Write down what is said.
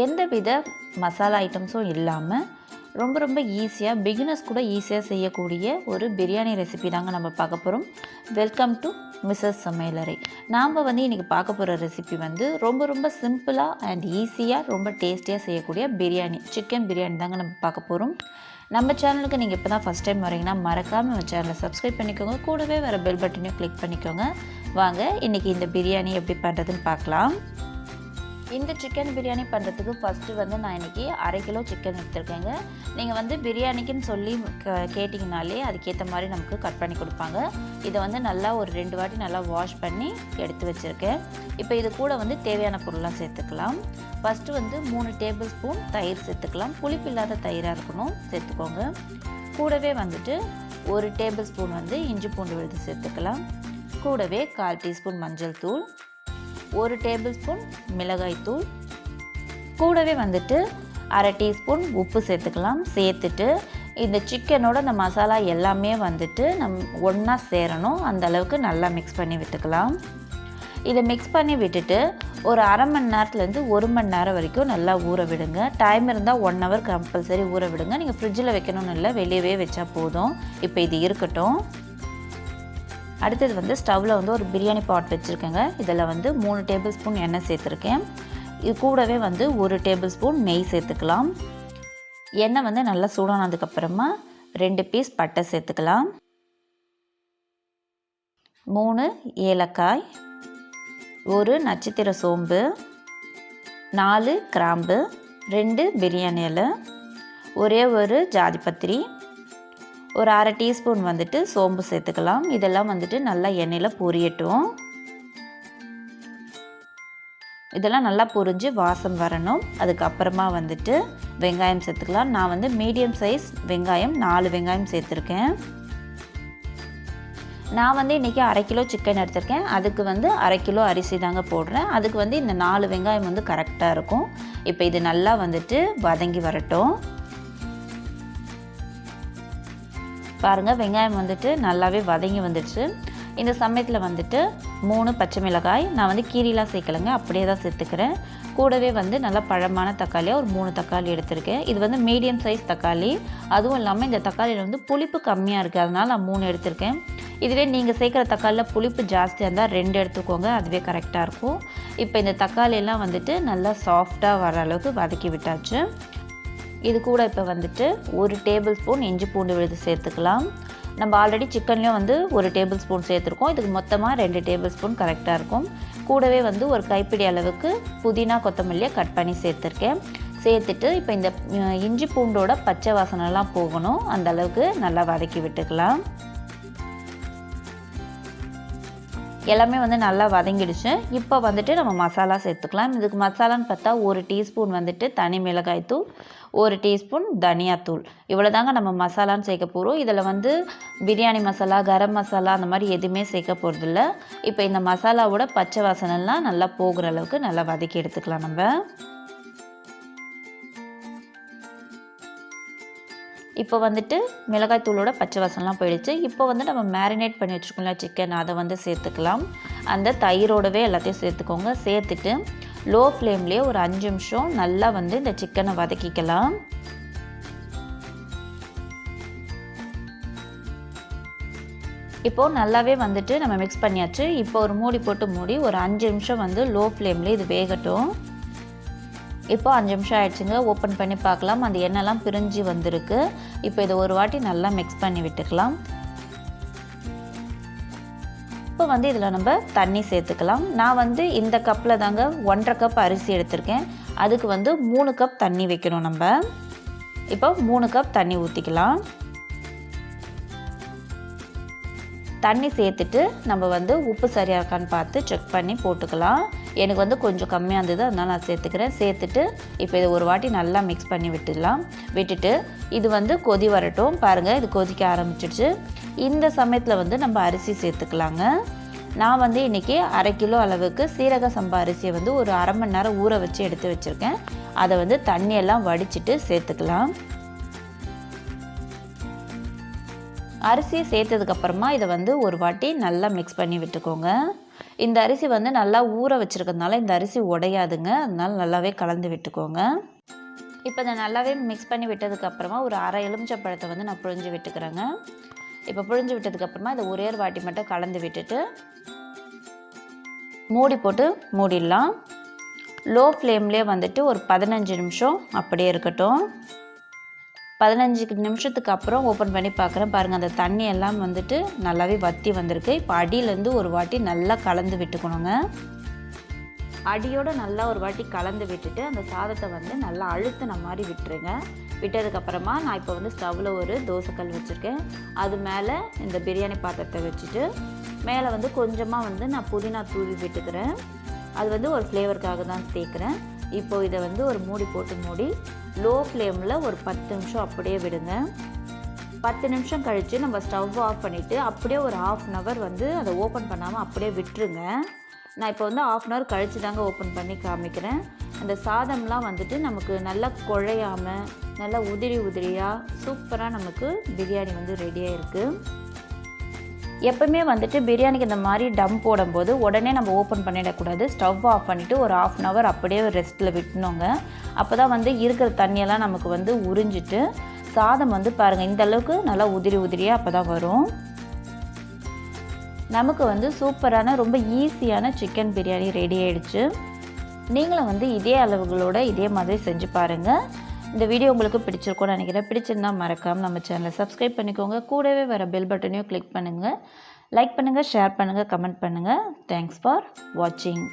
எந்த வித மசாலா ஐட்டம்ஸும் இல்லாமல் ரொம்ப ஈஸியாக பிகினர்ஸ் கூட ஈஸியாக செய்யக்கூடிய ஒரு பிரியாணி ரெசிபி தாங்க நம்ம பார்க்க போகிறோம். வெல்கம் டு மிஸ்ஸஸ் சமையலறை. நாம் இன்றைக்கி பார்க்க போகிற ரெசிபி ரொம்ப சிம்பிளாக அண்ட் ஈஸியாக ரொம்ப டேஸ்டியாக செய்யக்கூடிய பிரியாணி, சிக்கன் பிரியாணி தாங்க நம்ம பார்க்க போகிறோம். நம்ம சேனலுக்கு நீங்கள் இப்போ தான் ஃபஸ்ட் டைம் வரீங்கன்னா மறக்காமல் நம்ம சேனலை சப்ஸ்கிரைப் பண்ணிக்கோங்க. கூடவே வர பெல் பட்டனையும் கிளிக் பண்ணிக்கோங்க. வாங்க இன்றைக்கி இந்த பிரியாணி எப்படி பண்ணுறதுன்னு பார்க்கலாம். இந்த சிக்கன் பிரியாணி பண்ணுறதுக்கு ஃபஸ்ட்டு நான் இன்றைக்கி 1/2 கிலோ சிக்கன் எடுத்துருக்கேங்க. நீங்கள் பிரியாணிக்குன்னு சொல்லி கேட்டிங்கனாலே அதுக்கேற்ற மாதிரி நமக்கு கட் பண்ணி கொடுப்பாங்க. இதை நல்லா ஒரு 2 வாட்டி நல்லா வாஷ் பண்ணி எடுத்து வச்சுருக்கேன். இப்போ இது கூட தேவையான பொருள்லாம் சேர்த்துக்கலாம். ஃபஸ்ட்டு 3 டேபிள் ஸ்பூன் தயிர் சேர்த்துக்கலாம். புளிப்பு இல்லாத தயிராக இருக்கணும், சேர்த்துக்கோங்க. கூடவே 1 டேபிள் ஸ்பூன் இஞ்சி பூண்டு விழுது சேர்த்துக்கலாம். கூடவே 1/4 டீஸ்பூன் மஞ்சள் தூள், 1 டேபிள் ஸ்பூன் மிளகாய் தூள், கூடவே 1/2 டீஸ்பூன் உப்பு சேர்த்துக்கலாம். சேர்த்துட்டு இந்த சிக்கனோட இந்த மசாலா எல்லாமே ஒன்றா சேரணும், அந்த அளவுக்கு நல்லா மிக்ஸ் பண்ணி விட்டுக்கலாம். இதை மிக்ஸ் பண்ணி விட்டுட்டு ஒரு 1/2 மணி நேரத்துலேருந்து 1 மணி நேரம் வரைக்கும் நல்லா ஊற விடுங்க. டைம் இருந்தால் 1 ஹவர் கம்பல்சரி ஊற விடுங்க. நீங்கள் ஃப்ரிட்ஜில் வைக்கணும்னு இல்லை, வெளியவே வச்சா போதும். இப்போ இது இருக்கட்டும். அடுத்தது ஸ்டவ்வில் ஒரு பிரியாணி பாட் வச்சுருக்கேங்க. இதில் 3 டேபிள் ஸ்பூன் எண்ணெய் சேர்த்துருக்கேன். இது கூடவே 1 டேபிள் ஸ்பூன் நெய் சேர்த்துக்கலாம். எண்ணெய் நல்லா சூடானதுக்கப்புறமா 2 பீஸ் பட்டை சேர்த்துக்கலாம், 3 ஏலக்காய், 1 நட்சத்திர சோம்பு, 4 கிராம்பு, 2 பிரியாணி இலை, ஒரே ஒரு ஜாதிபத்திரி, ஒரு 1/2 டீஸ்பூன் சோம்பு சேர்த்துக்கலாம். இதெல்லாம் நல்லா எண்ணெயில் பொரியட்டும். இதெல்லாம் நல்லா பொரிஞ்சு வாசம் வரணும். அதுக்கப்புறமா வெங்காயம் சேர்த்துக்கலாம். நான் மீடியம் சைஸ் வெங்காயம் 4 வெங்காயம் சேர்த்துருக்கேன். நான் இன்றைக்கி 1/2 கிலோ சிக்கன் எடுத்திருக்கேன். அதுக்கு 1/2 கிலோ அரிசி தாங்க போடுறேன். அதுக்கு இந்த 4 வெங்காயம் கரெக்டாக இருக்கும். இப்போ இது நல்லா வதங்கி வரட்டும். பாருங்கள், வெங்காயம் நல்லாவே வதங்கி வந்துடுச்சு. இந்த சமயத்தில் 3 பச்சை மிளகாய், நான் கீரிலாம் சேர்க்கலைங்க, அப்படியே தான் சேர்த்துக்கிறேன். கூடவே நல்லா பழமான தக்காளியாக ஒரு 3 தக்காளி எடுத்திருக்கேன். இது மீடியம் சைஸ் தக்காளி. அதுவும் இல்லாமல் இந்த தக்காளியில் புளிப்பு கம்மியாக இருக்குது, அதனால் நான் 3 எடுத்திருக்கேன். இதுவே நீங்கள் சேர்க்குற தக்காளியில் புளிப்பு ஜாஸ்தியாக இருந்தால் 2 எடுத்துக்கோங்க, அதுவே கரெக்டாக இருக்கும். இப்போ இந்த தக்காளியெல்லாம் நல்லா சாஃப்டாக வர அளவுக்கு வதக்கி விட்டாச்சு. இது கூட இப்போ 1 டேபிள் ஸ்பூன் இஞ்சி பூண்டு விழுது சேர்த்துக்கலாம். நம்ம ஆல்ரெடி சிக்கன்லேயும் 1 டேபிள் ஸ்பூன் சேர்த்துருக்கோம். இதுக்கு மொத்தமாக 2 டேபிள் ஸ்பூன் கரெக்டாக இருக்கும். கூடவே ஒரு கைப்பிடி அளவுக்கு புதினா கொத்தமல்லியை கட் பண்ணி சேர்த்துருக்கேன். சேர்த்துட்டு இப்போ இந்த இஞ்சி பூண்டோட பச்சை வாசனைலாம் போகணும், அந்த அளவுக்கு நல்லா வதக்கி விட்டுக்கலாம். எல்லாமே நல்லா வதங்கிடுச்சு. இப்போ நம்ம மசாலா சேர்த்துக்கலாம். இதுக்கு மசாலான்னு பார்த்தா 1 டீஸ்பூன் தனி மிளகாய் தூள், 1 டீஸ்பூன் தனியாத்தூள், இவ்வளோ தாங்க நம்ம மசாலான்னு சேர்க்க போகிறோம். இதில் பிரியாணி மசாலா, கரம் மசாலா அந்த மாதிரி எதுவுமே சேர்க்க போகிறதில்ல. இப்போ இந்த மசாலாவோட பச்சை வாசனைலாம் நல்லா போகிற அளவுக்கு நல்லா வதக்கி எடுத்துக்கலாம். நம்ம இப்போ மிளகாய் தூளோட பச்சை வாசனைலாம் போயிடுச்சு. இப்போ நம்ம மேரினேட் பண்ணி வச்சுருக்கோம்ல சிக்கன், அதை சேர்த்துக்கலாம். அந்த தயிரோடவே எல்லாத்தையும் சேர்த்துக்கோங்க. சேர்த்துட்டு லோ ஃப்ளேம்லேயே ஒரு 5 நிமிஷம் நல்லா இந்த சிக்கனை வதக்கிக்கலாம். இப்போது நல்லாவே நம்ம மிக்ஸ் பண்ணியாச்சு. இப்போ ஒரு மூடி போட்டு மூடி ஒரு 5 நிமிஷம் லோ ஃப்ளேம்லேயே இது வேகட்டும். இப்போ 5 நிமிஷம் ஆயிடுச்சுங்க. ஓப்பன் பண்ணி பார்க்கலாம். அந்த எண்ணெய்லாம் பிரிஞ்சு வந்திருக்கு. இப்போ இதை ஒரு வாட்டி நல்லா மிக்ஸ் பண்ணி விட்டுக்கலாம். இப்போ இதில் நம்ம தண்ணி சேர்த்துக்கலாம். நான் இந்த கப்பில் தாங்க 1/2 கப் அரிசி எடுத்திருக்கேன். அதுக்கு 3 கப் தண்ணி வைக்கணும். நம்ம இப்போ 3 கப் தண்ணி ஊற்றிக்கலாம். தண்ணி சேர்த்துட்டு நம்ம உப்பு சரியாக இருக்கான்னு பார்த்து செக் பண்ணி போட்டுக்கலாம். எனக்கு கொஞ்சம் கம்மியாக இருந்தது, அதனால் நான் சேர்த்துக்கிறேன். சேர்த்துட்டு இப்போ இதை ஒரு வாட்டி நல்லா மிக்ஸ் பண்ணி விட்டுடலாம். விட்டுட்டு இது கொதி வரட்டும். பாருங்கள், இது கொதிக்க ஆரம்பிச்சிடுச்சு. இந்த சமயத்தில் நம்ம அரிசி சேர்த்துக்கலாங்க. நான் இன்றைக்கி 1/2 கிலோ அளவுக்கு சீரக சம்பா அரிசியை ஒரு 1/2 மணி நேரம் ஊற வச்சு எடுத்து வச்சுருக்கேன். அதை தண்ணியெல்லாம் வடிச்சிட்டு சேர்த்துக்கலாம். அரிசியை சேர்த்ததுக்கப்புறமா இதை ஒரு வாட்டி நல்லா மிக்ஸ் பண்ணி விட்டுக்கோங்க. இந்த அரிசி வந்து நல்லா ஊற வச்சுருக்கிறதுனால இந்த அரிசி உடையாதுங்க. அதனால் நல்லாவே கலந்து விட்டுக்கோங்க. இப்போ இதை நல்லாவே மிக்ஸ் பண்ணி விட்டதுக்கப்புறமா ஒரு அரை எலுமிச்சப்பழத்தை வந்து நான் புழிஞ்சு விட்டுக்கிறேங்க. இப்போ புழிஞ்சு விட்டதுக்கப்புறமா இதை ஒரே ஒரு வாட்டி மட்டும் கலந்து விட்டுட்டு மூடி போட்டு மூடிடலாம். லோ ஃப்ளேம்லேயே வந்துட்டு ஒரு 15 நிமிஷம் அப்படியே இருக்கட்டும். 15 நிமிஷத்துக்கு அப்புறம் ஓப்பன் பண்ணி பார்க்குறேன். பாருங்கள், அந்த தண்ணி எல்லாம் வந்துட்டு நல்லாவே வற்றி வந்திருக்கு. இப்போ அடியிலேருந்து ஒரு வாட்டி நல்லா கலந்து விட்டுக்கணுங்க. அடியோடு நல்லா ஒரு வாட்டி கலந்து விட்டுட்டு அந்த சாதத்தை வந்து நல்லா அழுத்தின மாதிரி விட்டுருங்க. விட்டதுக்கப்புறமா நான் இப்போ வந்து ஸ்டவ்வில் ஒரு தோசைக்கல் வச்சுருக்கேன். அது மேலே இந்த பிரியாணி பாத்திரத்தை வச்சுட்டு மேலே வந்து கொஞ்சமாக வந்து நான் புதினா தூவி விட்டுக்கிறேன். அது வந்து ஒரு ஃப்ளேவருக்காக தான் சேர்க்குறேன். இப்போ இதை வந்து ஒரு மூடி போட்டு மூடி லோ ஃப்ளேமில் ஒரு 10 நிமிஷம் அப்படியே விடுங்க. 10 நிமிஷம் கழித்து நம்ம ஸ்டவ் ஆஃப் பண்ணிவிட்டு அப்படியே ஒரு 1/2 hour வந்து அதை ஓப்பன் பண்ணாமல் அப்படியே விட்டுருங்க. நான் இப்போ வந்து 1/2 hour கழித்து தாங்க ஓப்பன் பண்ணி காமிக்கிறேன். அந்த சாதம்லாம் வந்துட்டு நமக்கு நல்லா குழையாமல் நல்லா உதிரி உதிரியாக சூப்பராக நமக்கு பிரியாணி வந்து ரெடியாக இருக்குது. எப்பவுமே வந்துட்டு பிரியாணிக்கு இந்த மாதிரி டம் போடும்போது உடனே நம்ம ஓப்பன் பண்ணிடக்கூடாது. ஸ்டவ் ஆஃப் பண்ணிவிட்டு ஒரு 1/2 hour அப்படியே ரெஸ்ட்டில் விட்டுனோங்க. அப்போ தான் வந்து இருக்கிற தண்ணியெல்லாம் நமக்கு வந்து உறிஞ்சிட்டு சாதம் வந்து பாருங்கள் இந்த அளவுக்கு நல்லா உதிரி உதிரியாக அப்போ தான் வரும். நமக்கு வந்து சூப்பரான ரொம்ப ஈஸியான சிக்கன் பிரியாணி ரெடி ஆகிடுச்சு. நீங்களும் வந்து இதே அளவுகளோடு இதே மாதிரி செஞ்சு பாருங்கள். இந்த வீடியோ உங்களுக்கு பிடிச்சிருக்கும்னு நினைக்கிறேன். பிடிச்சிருந்தா மறக்காமல் நம்ம சேனலை சப்ஸ்கிரைப் பண்ணிக்கோங்க. கூடவே வர பெல் பட்டனையும் கிளிக் பண்ணுங்கள். லைக் பண்ணுங்கள், ஷேர் பண்ணுங்கள், கமெண்ட் பண்ணுங்கள். தேங்க்ஸ் ஃபார் வாட்சிங்.